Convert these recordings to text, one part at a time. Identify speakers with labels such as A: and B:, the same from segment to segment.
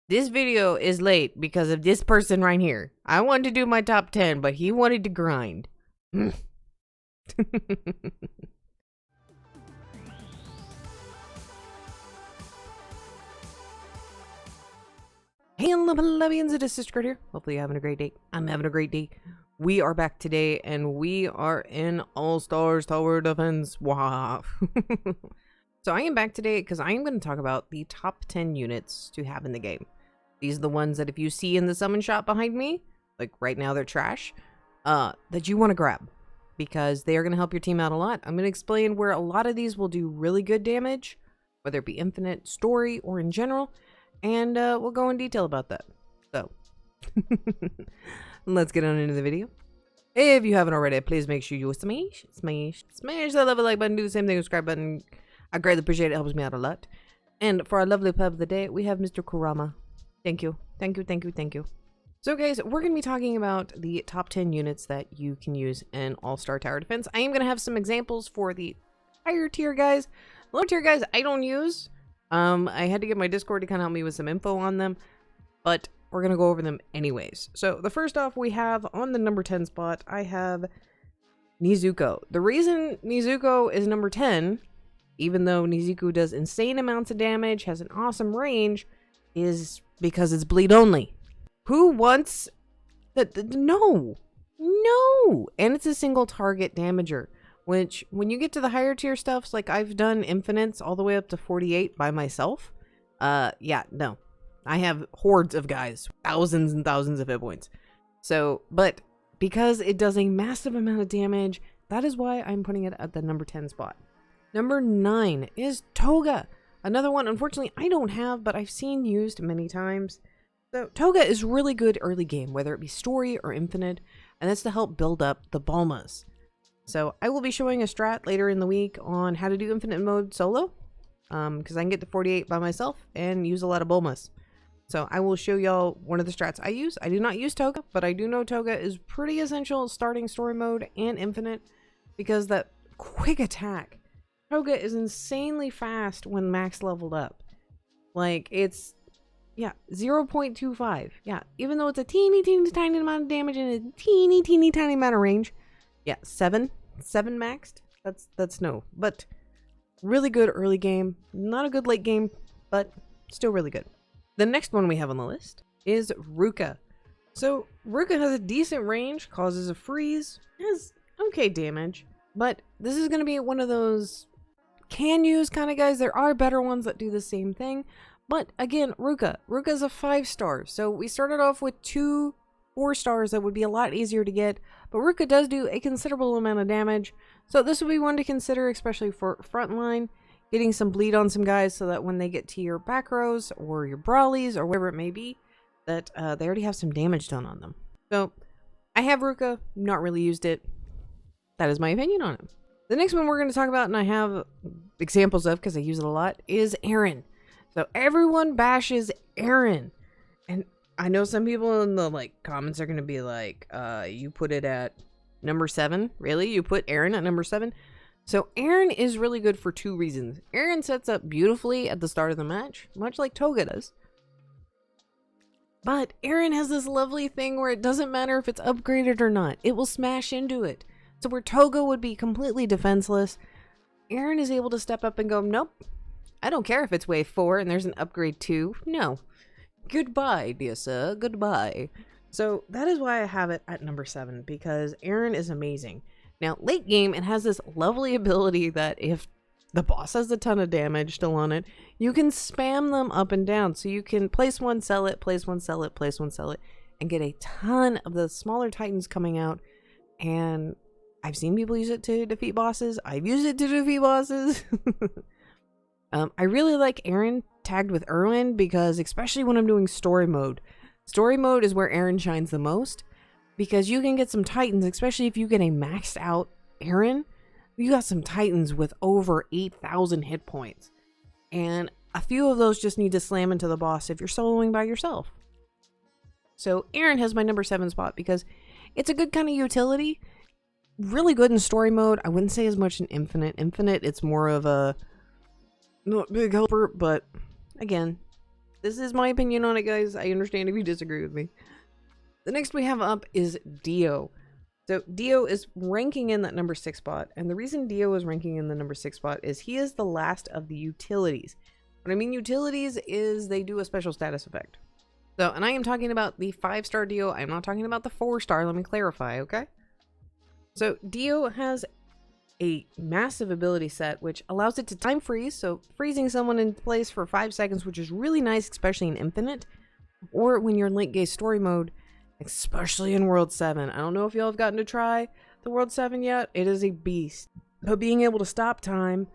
A: This video is late because of this person right here. I wanted to do my top 10, but he wanted to grind. Hey, Levians, it is Sister here. Hopefully you're having a great day. I'm having a great day. We are back today, and we are in All-Stars Tower Defense. Wow. So I am back today because I am going to talk about the top 10 units to have in the game. These are the ones that if you see in the summon shop behind me, like right now they're trash, that you want to grab. Because they are going to help your team out a lot. I'm going to explain where a lot of these will do really good damage, whether it be infinite, story, or in general. And we'll go in detail about that. So, let's get on into the video. If you haven't already, please make sure you smash that level like button. Do the same thing with the subscribe button. I greatly appreciate it. It helps me out a lot. And for our lovely pub of the day, we have Mr. Kurama. Thank you. Thank you, thank you, thank you. So guys, we're going to be talking about the top 10 units that you can use in All-Star Tower Defense. I am going to have some examples for the higher tier guys. Lower tier guys, I don't use. I had to get my Discord to kind of help me with some info on them, but we're going to go over them anyways. So the first off we have on the number 10 spot, I have Nezuko. The reason Nezuko is number 10, even though Nizuko does insane amounts of damage, has an awesome range, is because it's bleed only. Who wants that? No, and it's a single target damager, which when you get to the higher tier stuffs, like I've done infinites all the way up to 48 by myself. Yeah, no, I have hordes of guys, thousands and thousands of hit points. So, but because it does a massive amount of damage, that is why I'm putting it at the number 10 spot. Number 9 is Toga. Another one, unfortunately, I don't have, but I've seen used many times. So Toga is really good early game, whether it be story or infinite, and that's to help build up the Bulmas. So I will be showing a strat later in the week on how to do infinite mode solo, because I can get to 48 by myself and use a lot of Bulmas. So I will show y'all one of the strats I use. I do not use Toga, but I do know Toga is pretty essential starting story mode and infinite, because that quick attack. Toga is insanely fast when max leveled up. Like, it's, yeah, 0.25. Yeah, even though it's a teeny tiny amount of damage and a teeny tiny amount of range. Yeah, 7 maxed. That's no. But really good early game. Not a good late game, but still really good. The next one we have on the list is Ruka. So, Ruka has a decent range, causes a freeze, has okay damage, but this is going to be one of those can use kind of guys. There are better ones that do the same thing, but again, Ruka's a 5-star, so we started off with 2 4-stars that would be a lot easier to get, but Ruka does do a considerable amount of damage, so this would be one to consider, especially for frontline, getting some bleed on some guys so that when they get to your back rows or your Brawleys or whatever it may be, that they already have some damage done on them. So I have Ruka, not really used it. That is my opinion on it. The next one we're going to talk about, and I have examples of because I use it a lot, is Aaron. So everyone bashes Aaron. And I know some people in the comments are going to be like, you put it at number 7? Really? You put Aaron at number 7? So Aaron is really good for 2 reasons. Aaron sets up beautifully at the start of the match, much like Toga does. But Aaron has this lovely thing where it doesn't matter if it's upgraded or not. It will smash into it. So where Toga would be completely defenseless, Aaron is able to step up and go, nope, I don't care if it's wave 4 and there's an upgrade 2. No. Goodbye, dear sir. Goodbye. So that is why I have it at number 7, because Aaron is amazing. Now, late game, it has this lovely ability that if the boss has a ton of damage still on it, you can spam them up and down. So you can place one, sell it, place one, sell it, place one, sell it, and get a ton of the smaller titans coming out. And I've seen people use it to defeat bosses. I've used it to defeat bosses. I really like Aaron tagged with Erwin because especially when I'm doing story mode. Story mode is where Aaron shines the most because you can get some titans, especially if you get a maxed out Aaron. You got some titans with over 8,000 hit points. And a few of those just need to slam into the boss if you're soloing by yourself. So Aaron has my number 7 spot because it's a good kind of utility. Really good in story mode. I wouldn't say as much in infinite. Infinite, it's more of a not big helper, but again, This is my opinion on it, guys. I understand if you disagree with me. The next we have up is Dio. So Dio is ranking in that number 6 spot. And the reason Dio is ranking in the number 6 spot is he is the last of the utilities. What I mean utilities is they do a special status effect. So, and I am talking about the 5-star Dio. I'm not talking about the 4-star. Let me clarify, okay? So Dio has a massive ability set which allows it to time freeze. So freezing someone in place for 5 seconds, which is really nice, especially in Infinite. Or when you're in late game story mode, especially in World 7. I don't know if y'all have gotten to try the World 7 yet. It is a beast. But being able to stop time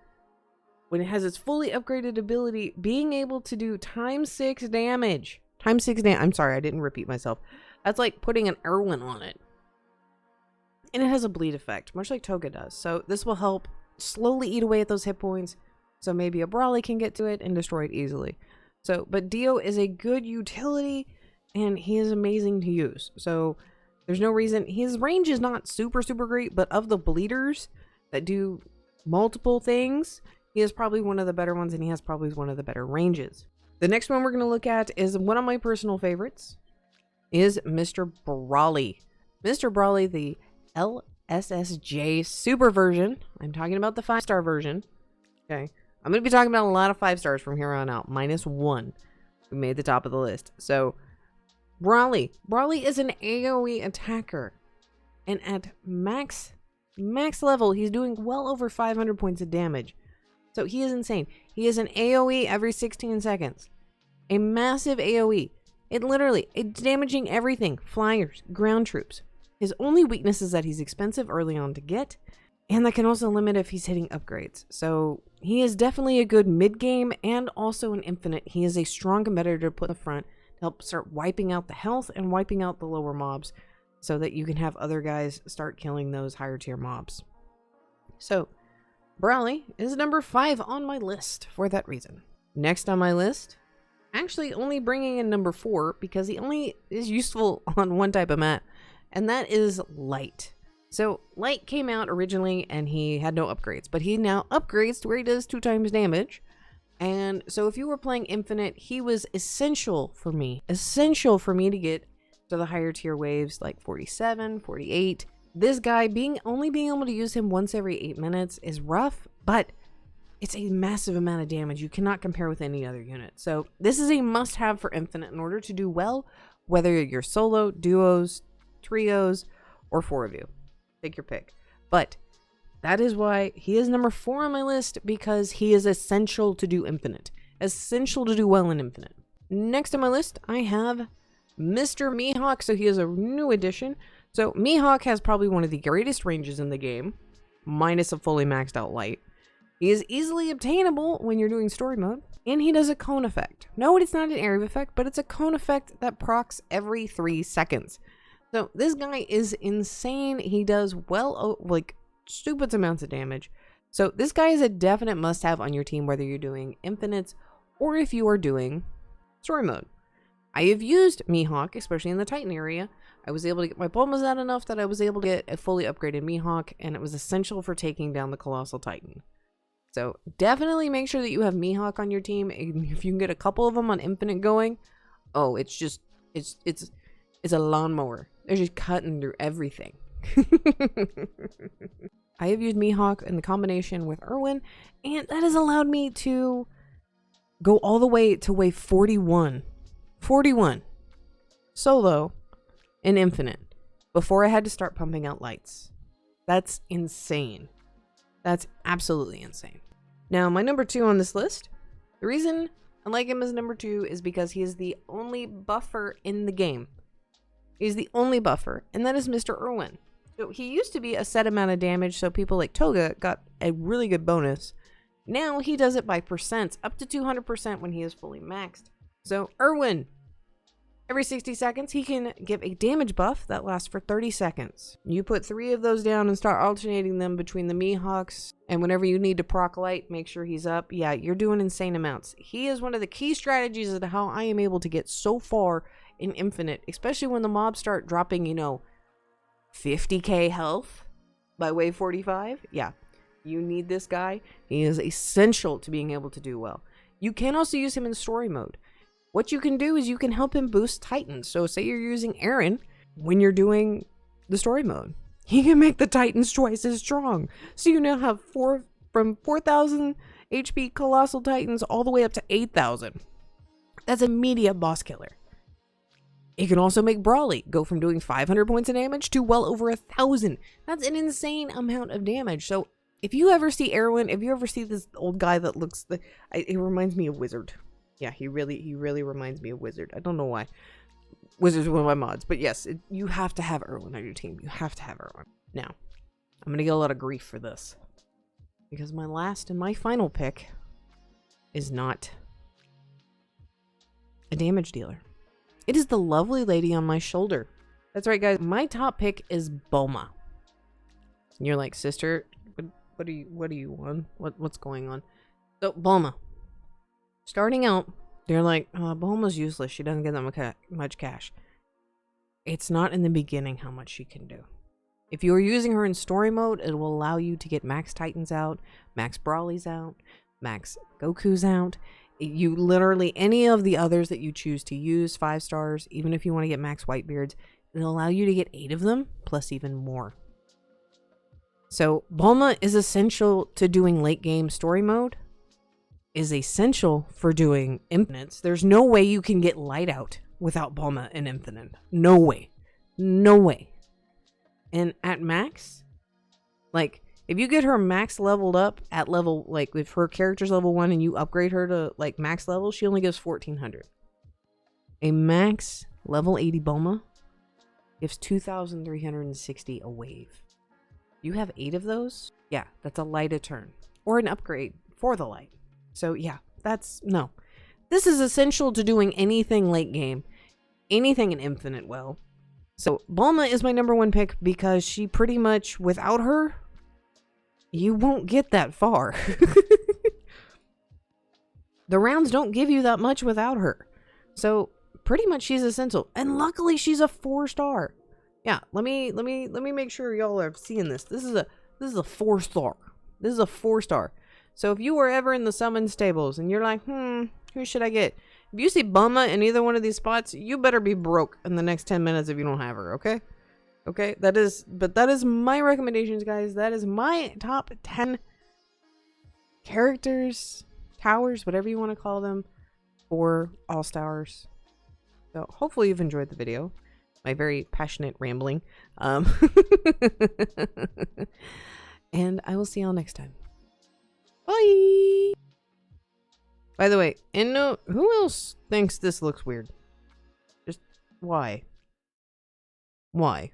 A: when it has its fully upgraded ability, being able to do times 6 damage. I'm sorry, I didn't repeat myself. That's like putting an Erwin on it. And it has a bleed effect, much like Toga does. So this will help slowly eat away at those hit points. So maybe a Brawley can get to it and destroy it easily. So, but Dio is a good utility and he is amazing to use. So there's no reason, his range is not super great, but of the bleeders that do multiple things, he is probably one of the better ones and he has probably one of the better ranges. The next one we're going to look at is one of my personal favorites, is Mr. Brawley. Mr. Brawley, the LSSJ super version. I'm talking about the 5-star version. Okay. I'm going to be talking about a lot of 5 stars from here on out, -1. We made the top of the list. So Brawley is an AoE attacker. And at max level, he's doing well over 500 points of damage. So he is insane. He is an AoE every 16 seconds. A massive AoE. It's damaging everything. Flyers, ground troops. His only weakness is that he's expensive early on to get. And that can also limit if he's hitting upgrades. So he is definitely a good mid-game and also in Infinite. He is a strong competitor to put in the front to help start wiping out the health and wiping out the lower mobs so that you can have other guys start killing those higher tier mobs. So Brawley is number 5 on my list for that reason. Next on my list, actually only bringing in number 4 because he only is useful on one type of map, and that is Light. So Light came out originally and he had no upgrades, but he now upgrades to where he does 2 times damage. And so if you were playing Infinite, he was essential for me to get to the higher tier waves like 47, 48. This guy only being able to use him once every 8 minutes is rough, but it's a massive amount of damage. You cannot compare with any other unit. So this is a must-have for Infinite in order to do well, whether you're solo, duos, trios, or 4 of you. Take your pick. But that is why he is number 4 on my list, because he is essential to do Infinite. Essential to do well in Infinite. Next on my list, I have Mr. Mihawk. So he is a new addition. So Mihawk has probably one of the greatest ranges in the game, minus a fully maxed out Light. He is easily obtainable when you're doing story mode, and he does a cone effect. No, it's not an area effect, but it's a cone effect that procs every 3 seconds. So this guy is insane. He does like stupid amounts of damage. So this guy is a definite must-have on your team, whether you're doing Infinites or if you are doing story mode. I have used Mihawk, especially in the Titan area. I was able to get my Bulmas out enough that I was able to get a fully upgraded Mihawk, and it was essential for taking down the Colossal Titan. So definitely make sure that you have Mihawk on your team. If you can get a couple of them on Infinite going, oh, it's a lawnmower. They're just cutting through everything. I have used Mihawk in the combination with Erwin, and that has allowed me to go all the way to wave 41. 41. Solo and Infinite. Before I had to start pumping out lights. That's insane. That's absolutely insane. Now, my number 2 on this list, the reason I like him as number 2 is because he is the only buffer in the game. He's the only buffer, and that is Mr. Erwin. So he used to be a set amount of damage, so people like Toga got a really good bonus. Now he does it by percents, up to 200% when he is fully maxed. So Erwin, every 60 seconds, he can give a damage buff that lasts for 30 seconds. You put 3 of those down and start alternating them between the Mihawks, and whenever you need to proc Light, make sure he's up. Yeah, you're doing insane amounts. He is one of the key strategies of how I am able to get so far in Infinite, especially when the mobs start dropping, 50k health by wave 45. Yeah, you need this guy. He is essential to being able to do well. You can also use him in story mode. what you can do is you can help him boost Titans. So say you're using Aaron when you're doing the story mode. He can make the Titans twice as strong. So you now have from 4,000 HP Colossal Titans all the way up to 8,000. That's immediate boss killer. It can also make Brawley go from doing 500 points of damage to well over 1,000. That's an insane amount of damage. So if you ever see Erwin, if you ever see this old guy that looks, it reminds me of Wizard. Yeah, he really reminds me of Wizard. I don't know why. Wizard's one of my mods, but yes, you have to have Erwin on your team. You have to have Erwin. Now, I'm gonna get a lot of grief for this because my last and my final pick is not a damage dealer. It is the lovely lady on my shoulder. That's right, guys. My top pick is Bulma. And you're like, sister, what do you want? What's going on? So Bulma, starting out, they're like, Bulma's useless. She doesn't get that much cash. It's not in the beginning how much she can do. If you're using her in story mode, it will allow you to get max Titans out, max Brawleys out, max Goku's out. You literally, any of the others that you choose to use, 5 stars, even if you want to get max Whitebeards, it'll allow you to get 8 of them, plus even more. So Bulma is essential to doing late game story mode, is essential for doing infinites. There's no way you can get light out without Bulma and infinite. No way. No way. And at max, like, if you get her max leveled up at level, like, if her character's level 1 and you upgrade her to, like, max level, she only gives 1,400. A max level 80 Bulma gives 2,360 a wave. You have 8 of those? Yeah, that's a light a turn. Or an upgrade for the light. So, yeah, no. This is essential to doing anything late game. Anything in infinite well. So, Bulma is my number 1 pick because she pretty much, without her, you won't get that far. The rounds don't give you that much without her. So pretty much she's essential. And luckily she's a 4-star. Yeah, let me make sure y'all are seeing this. This is a 4-star. This is a 4-star. So if you were ever in the summon stables and you're like, who should I get? If you see Bulma in either one of these spots, you better be broke in the next 10 minutes if you don't have her, okay? Okay, that is my recommendations, guys. That is my top 10 characters, towers, whatever you want to call them, for All Stars. So hopefully you've enjoyed the video. My very passionate rambling. And I will see y'all next time. Bye! By the way, who else thinks this looks weird? Just why? Why?